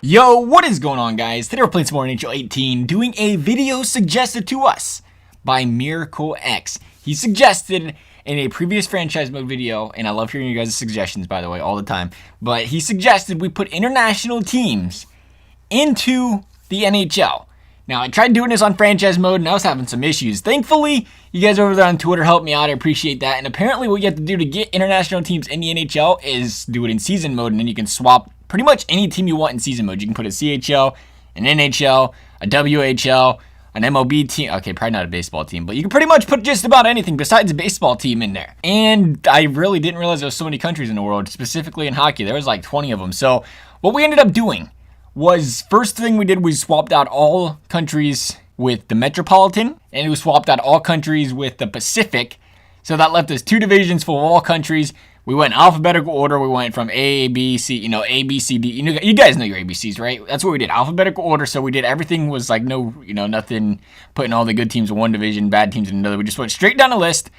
Yo, what is going on, guys? Today we're playing some more NHL 18, doing a video suggested to us by Miracle X. He suggested in a previous franchise mode video, and I love hearing you guys' suggestions, by the way, all the time, but he suggested we put international teams into the NHL. Now, I tried doing this on franchise mode, and I was having some issues. Thankfully, you guys over there on Twitter helped me out. I appreciate that. And apparently what you have to do to get international teams in the NHL is do it in season mode, and then you can swap pretty much any team you want in season mode. You can put a CHL, an NHL, a WHL, an MLB team. Okay, probably not a baseball team, but you can pretty much put just about anything besides a baseball team in there. And I really didn't realize there was so many countries in the world, specifically in hockey. There was like 20 of them. So what we ended up doing was, first thing we did, we swapped out all countries with the Metropolitan, and we swapped out all countries with the Pacific. So that left us two divisions full of all countries. We went in alphabetical order. We went from A, B, C, A, B, C, D. You guys know your ABCs, right? That's what we did, alphabetical order. So we did, everything was like nothing, putting all the good teams in one division, bad teams in another. We just went straight down the list.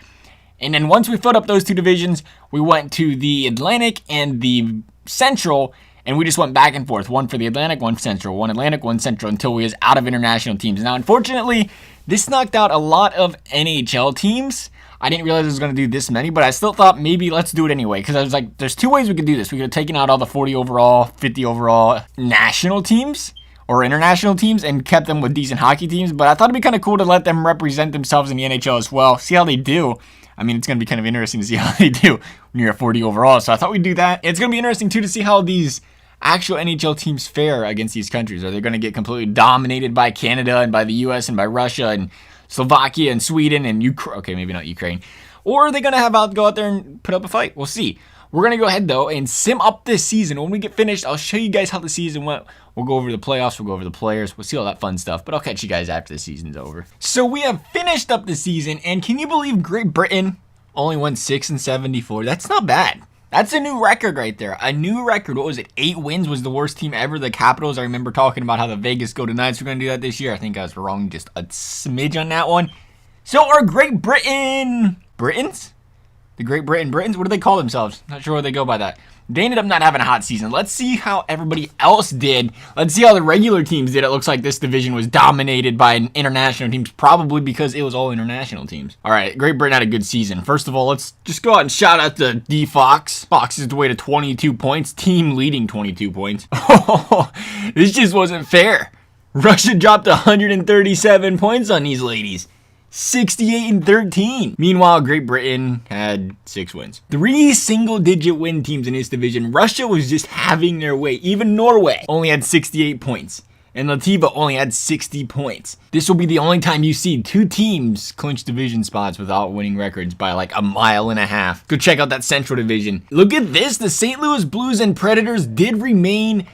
And then once we filled up those two divisions, we went to the Atlantic and the Central, and we just went back and forth. One for the Atlantic, one Central, one Atlantic, one Central, until we was out of international teams. Now, unfortunately, this knocked out a lot of NHL teams. I didn't realize it was going to do this many, but I still thought maybe let's do it anyway, because I was like, there's two ways we could do this. We could have taken out all the 40 overall, 50 overall national teams or international teams and kept them with decent hockey teams, but I thought it'd be kind of cool to let them represent themselves in the NHL as well, see how they do. I mean, it's going to be kind of interesting to see how they do when you're at 40 overall, so I thought we'd do that. It's going to be interesting, too, to see how these actual NHL teams fare against these countries. Are they going to get completely dominated by Canada and by the US and by Russia and Slovakia and Sweden and Ukraine? Okay, maybe not Ukraine. Or are they going to go out there and put up a fight? We'll see. We're going to go ahead, though, and sim up this season. When we get finished, I'll show you guys how the season went. We'll go over the playoffs. We'll go over the players. We'll see all that fun stuff. But I'll catch you guys after the season's over. So we have finished up the season, and can you believe Great Britain only won 6-74? That's not bad. That's a new record right there. A new record. What was it? 8 wins was the worst team ever. The Capitals. I remember talking about how the Vegas Golden Knights were going to do that this year. I think I was wrong just a smidge on that one. So our Great Britain Britons? The Great Britain Britons? What do they call themselves? Not sure what they go by that. They ended up not having a hot season. Let's see how everybody else did. Let's see how the regular teams did. It looks like this division was dominated by international teams, probably because it was all international teams. All right, Great Britain had a good season. First of all, let's just go out and shout out to D Fox. Fox is the way to 22 points, team leading 22 points. Oh, this just wasn't fair. Russia dropped 137 points on these ladies. 68-13. Meanwhile, Great Britain had 6 wins. 3 single-digit win teams in this division. Russia was just having their way. Even Norway only had 68 points. And Latvia only had 60 points. This will be the only time you see 2 teams clinch division spots without winning records by like a mile and a half. Go check out that Central Division. Look at this. The St. Louis Blues and Predators did remain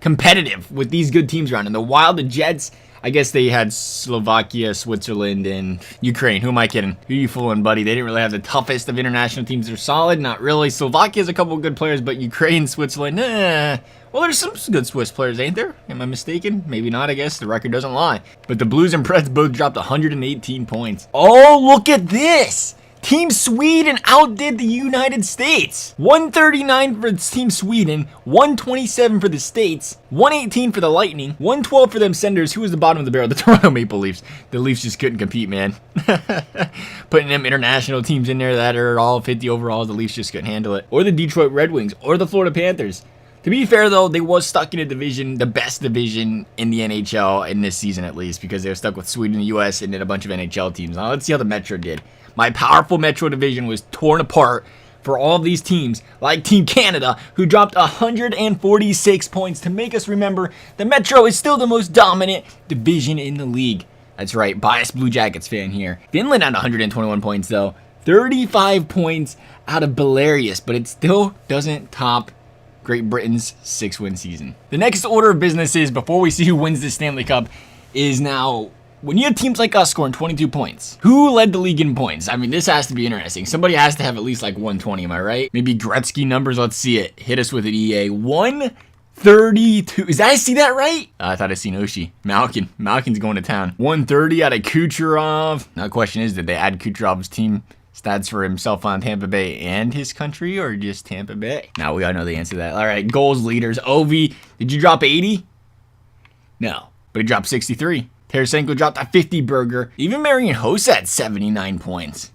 competitive with these good teams around. And the Wild, the Jets, I guess they had Slovakia, Switzerland, and Ukraine. Who am I kidding? Who are you fooling, buddy? They didn't really have the toughest of international teams. They're solid. Not really. Slovakia has a couple of good players, but Ukraine, Switzerland, well, there's some good Swiss players, ain't there? Am I mistaken? Maybe not, I guess. The record doesn't lie. But the Blues and Preds both dropped 118 points. Oh, look at this! Team Sweden outdid the United States. 139 for Team Sweden, 127 for the States, 118 for the Lightning, 112 for them Senders. Who was the bottom of the barrel? The Toronto Maple Leafs. The Leafs just couldn't compete, man. Putting them international teams in there that are all 50 overall, the Leafs just couldn't handle it. Or the Detroit Red Wings, or the Florida Panthers. To be fair, though, they was stuck in a division, the best division in the NHL in this season, at least, because they were stuck with Sweden, the U.S., and then a bunch of NHL teams. Now, let's see how the Metro did. My powerful Metro division was torn apart for all of these teams, like Team Canada, who dropped 146 points to make us remember the Metro is still the most dominant division in the league. That's right, biased Blue Jackets fan here. Finland had 121 points, though. 35 points out of Belarus, but it still doesn't top Great Britain's 6-win season. The next order of business is, before we see who wins the Stanley Cup, is now, when you have teams like us scoring 22 points, who led the league in points? I mean, this has to be interesting. Somebody has to have at least like 120, am I right? Maybe Gretzky numbers, let's see it. Hit us with an EA. 132. Did I see that right? I thought I seen Oshie. Malkin's going to town. 130 out of Kucherov. Now the question is, did they add Kucherov's team Stats for himself on Tampa Bay and his country, or just Tampa Bay? Now we all know the answer to that. All right, goals leaders. Ovi, did you drop 80? No, but he dropped 63. Tarasenko dropped a 50 burger. Even Marian Hossa had 79 points.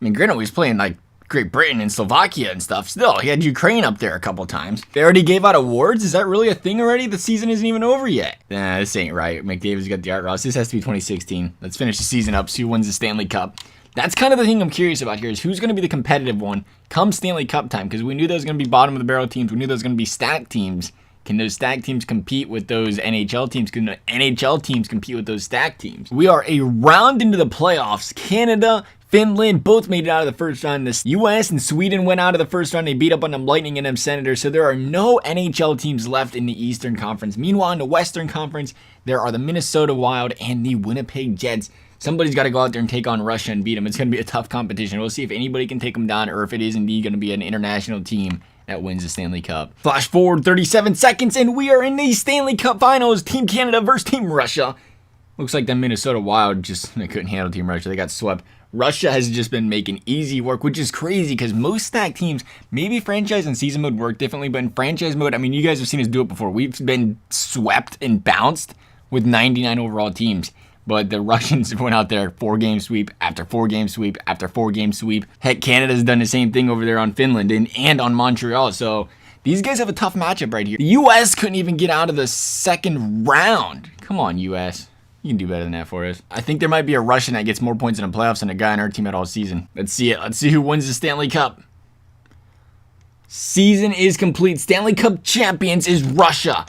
I mean, granted, he was playing like Great Britain and Slovakia and stuff. Still, he had Ukraine up there a couple times. They already gave out awards? Is that really a thing already? The season isn't even over yet. Nah, this ain't right. McDavid's got the Art Ross. This has to be 2016. Let's finish the season up, see who wins the Stanley Cup. That's kind of the thing I'm curious about here, is who's going to be the competitive one come Stanley Cup time, because we knew there was going to be bottom of the barrel teams. We knew there was going to be stacked teams. Can those stacked teams compete with those NHL teams? Can the NHL teams compete with those stacked teams? We are a round into the playoffs. Canada, Finland both made it out of the first round. The US and Sweden went out of the first round. They beat up on them Lightning and them Senators. So there are no NHL teams left in the Eastern Conference. Meanwhile, in the Western Conference, there are the Minnesota Wild and the Winnipeg Jets. Somebody's got to go out there and take on Russia and beat them. It's going to be a tough competition. We'll see if anybody can take them down, or if it is indeed going to be an international team that wins the Stanley Cup. Flash forward 37 seconds, and we are in the Stanley Cup Finals. Team Canada versus Team Russia. Looks like the Minnesota Wild they couldn't handle Team Russia. They got swept. Russia has just been making easy work, which is crazy because most stacked teams, maybe franchise and season mode work differently, but in franchise mode, I mean, you guys have seen us do it before. We've been swept and bounced with 99 overall teams. But the Russians went out there 4-game sweep after 4-game sweep after 4-game sweep. Heck, Canada's done the same thing over there on Finland and on Montreal. So these guys have a tough matchup right here. The U.S. couldn't even get out of the second round. Come on, U.S. You can do better than that for us. I think there might be a Russian that gets more points in the playoffs than a guy on our team at all season. Let's see it. Let's see who wins the Stanley Cup. Season is complete. Stanley Cup champions is Russia.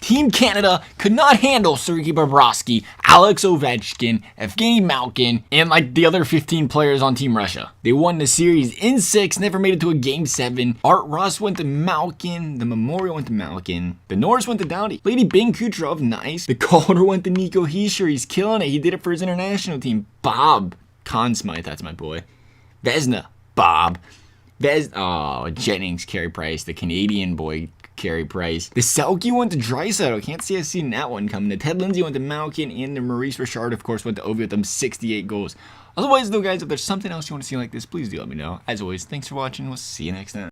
Team Canada could not handle Sergei Bobrovsky, Alex Ovechkin, Evgeny Malkin, and like the other 15 players on Team Russia. They won the series in 6, never made it to a Game 7. Art Ross went to Malkin, the Memorial went to Malkin, the Norris went to Doughty, Lady Bing Kucherov, nice. The Calder went to Nico Hischier, he's killing it. He did it for his international team. Bob Conn Smythe, that's my boy. Vezina, Bob. Jennings, Carey Price, the Canadian boy, Carey Price. The Selke went to Draisaitl. Can't see us seeing that one coming. The Ted Lindsay went to Malkin, and the Maurice Richard, of course, went to Ovi with them 68 goals. Otherwise, though, guys, if there's something else you want to see like this, please do let me know. As always, thanks for watching. We'll see you next time.